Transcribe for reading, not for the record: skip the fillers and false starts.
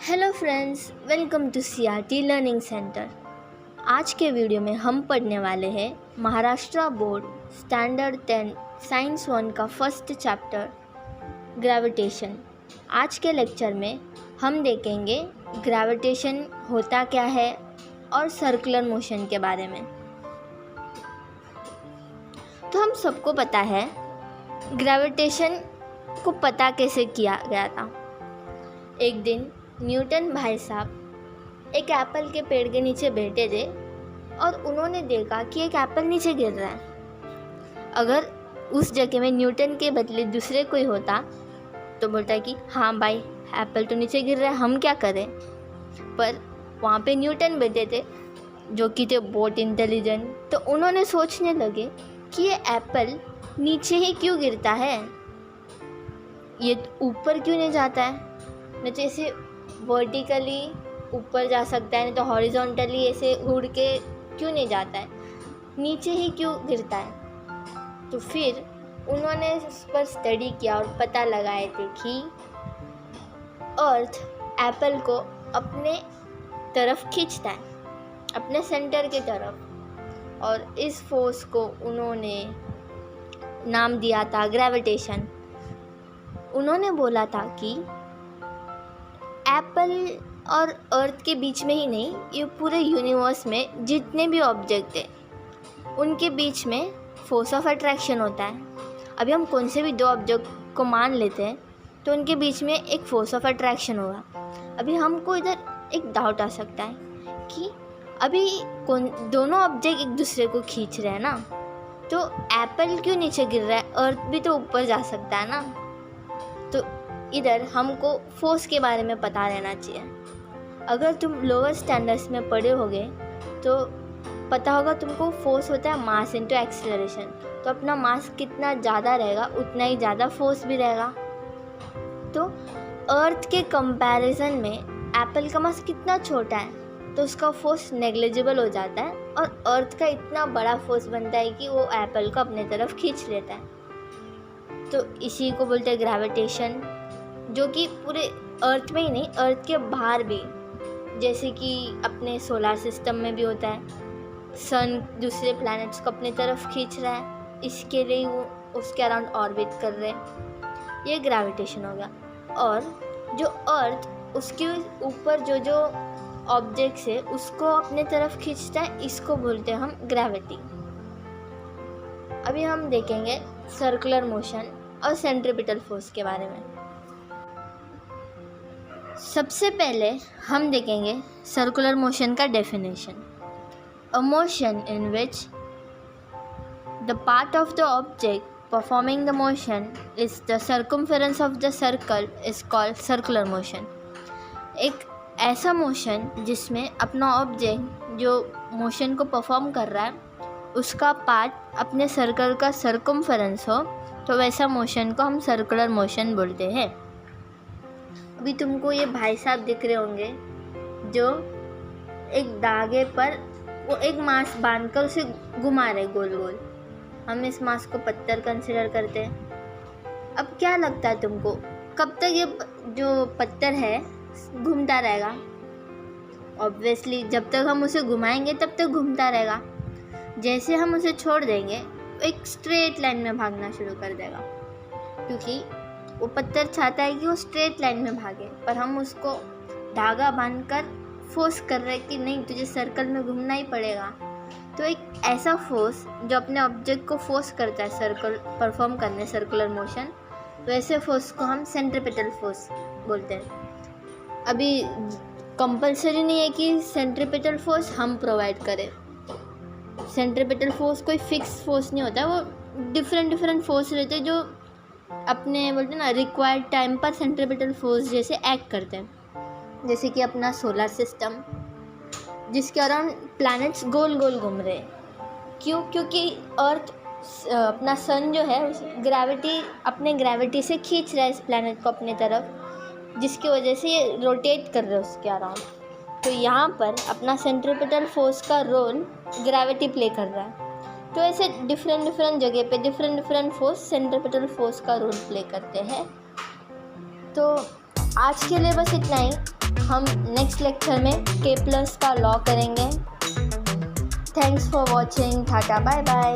Hello friends, welcome to CRT learning centre. आज के video में हम पढ़ने वाले हैं महाराष्ट्र बोर्ड स्टैंडर्ड 10 साइंस 1 का फर्स्ट चैप्टर ग्रेविटेशन। आज के लेक्चर में हम देखेंगे ग्रेविटेशन होता क्या है और सर्कुलर मोशन के बारे में। तो हम सबको पता है ग्रेविटेशन को पता कैसे किया गया था। एक दिन न्यूटन भाई साहब एक एप्पल के पेड़ के नीचे बैठे थे और उन्होंने देखा कि एक एप्पल नीचे गिर रहा है। अगर उस जगह में न्यूटन के बदले दूसरे कोई होता तो बोलता कि हाँ भाई, एप्पल तो नीचे गिर रहा है, हम क्या करें। पर वहाँ पे न्यूटन बैठे थे जो कि थे बहुत इंटेलिजेंट, तो उन्होंने सोचने लगे कि ये एप्पल नीचे ही क्यों गिरता है, ये ऊपर क्यों नहीं जाता है। नहीं तो ऐसे वर्टिकली ऊपर जा सकता है, नहीं तो हॉरिजॉन्टली ऐसे उड़ के क्यों नहीं जाता है, नीचे ही क्यों गिरता है। तो फिर उन्होंने उस पर स्टडी किया और पता लगाए थे कि अर्थ एप्पल को अपने तरफ खींचता है, अपने सेंटर की तरफ, और इस फोर्स को उन्होंने नाम दिया था ग्रेविटेशन। उन्होंने बोला था कि एप्पल और अर्थ के बीच में ही नहीं, ये पूरे यूनिवर्स में जितने भी ऑब्जेक्ट हैं उनके बीच में फोर्स ऑफ अट्रैक्शन होता है। अभी हम कौन से भी दो ऑब्जेक्ट को मान लेते हैं तो उनके बीच में एक फोर्स ऑफ अट्रैक्शन होगा। अभी हमको इधर एक डाउट आ सकता है कि अभी दोनों ऑब्जेक्ट एक दूसरे को खींच रहे हैं ना, तो एप्पल क्यों नीचे गिर रहा है, अर्थ भी तो ऊपर जा सकता है ना। तो इधर हमको फोर्स के बारे में पता रहना चाहिए। अगर तुम लोअर स्टैंडर्ड्स में पढ़े होगे तो पता होगा तुमको फोर्स होता है मास इनटू एक्सेलरेशन। तो अपना मास कितना ज़्यादा रहेगा उतना ही ज़्यादा फोर्स भी रहेगा। तो अर्थ के कंपैरिजन में एप्पल का मास कितना छोटा है तो उसका फोर्स नेग्लिजिबल हो जाता है, और अर्थ का इतना बड़ा फोर्स बनता है कि वो एप्पल को अपने तरफ खींच लेता है। तो इसी को बोलते हैं ग्रेविटेशन, जो कि पूरे अर्थ में ही नहीं, अर्थ के बाहर भी, जैसे कि अपने सोलर सिस्टम में भी होता है। सन दूसरे प्लैनेट्स को अपनी तरफ खींच रहा है, इसके लिए वो उसके अराउंड ऑर्बिट कर रहे हैं, ये ग्रेविटेशन हो गया। और जो अर्थ उसके ऊपर जो ऑब्जेक्ट्स है उसको अपने तरफ खींचता है, इसको बोलते हैं हम ग्रेविटी। अभी हम देखेंगे सर्कुलर मोशन और सेंट्रीपिटल फोर्स के बारे में। सबसे पहले हम देखेंगे सर्कुलर मोशन का definition. A motion in which the part of the object performing the motion is the circumference of the circle is called circular motion. एक ऐसा मोशन जिसमें अपना ऑब्जेक्ट जो मोशन को परफॉर्म कर रहा है उसका पार्ट अपने सर्कल का सर्कमफेरेंस हो, तो वैसा मोशन को हम सर्कुलर मोशन बोलते हैं। अभी तुमको ये भाई साहब दिख रहे होंगे जो एक धागे पर वो एक मास बांधकर उसे घुमा रहे गोल गोल। हम इस मास को पत्थर कंसिडर करते हैं। अब क्या लगता है तुमको, कब तक ये जो पत्थर है घूमता रहेगा? ऑब्वियसली जब तक हम उसे घुमाएंगे तब तक घूमता रहेगा। जैसे हम उसे छोड़ देंगे एक स्ट्रेट लाइन में भागना शुरू कर देगा, क्योंकि वो पत्थर चाहता है कि वो स्ट्रेट लाइन में भागे, पर हम उसको धागा बांधकर फोर्स कर रहे हैं कि नहीं, तुझे सर्कल में घूमना ही पड़ेगा। तो एक ऐसा फोर्स जो अपने ऑब्जेक्ट को फोर्स करता है सर्कल परफॉर्म करने, सर्कुलर मोशन, वैसे फोर्स को हम सेंट्रीपिटल फोर्स बोलते हैं। अभी कंपलसरी नहीं है कि सेंट्रीपिटल फोर्स हम प्रोवाइड करें। सेंट्रीपिटल फोर्स कोई फिक्स फोर्स नहीं होता है, वो डिफरेंट फोर्स रहते हैं जो अपने बोलते हैं ना रिक्वायर्ड टाइम पर सेंट्रीपिटल फोर्स जैसे एक्ट करते हैं। जैसे कि अपना सोलर सिस्टम जिसके अराउंड प्लैनेट्स गोल गोल घूम रहे हैं। क्यों? क्योंकि अर्थ अपना सन जो है उस अपने ग्रेविटी से खींच रहा है इस प्लैनेट को अपने तरफ, जिसकी वजह से ये रोटेट कर रहे हैं उसके अराउंड। तो यहाँ पर अपना सेंट्रीपिटल फोर्स का रोल ग्रेविटी प्ले कर रहा है। तो ऐसे डिफरेंट जगह पे डिफरेंट फोर्स सेंट्रीपिटल फोर्स का रोल प्ले करते हैं। तो आज के लिए बस इतना ही। हम नेक्स्ट लेक्चर में K+ का लॉ करेंगे। Thanks for watching. Tata bye bye.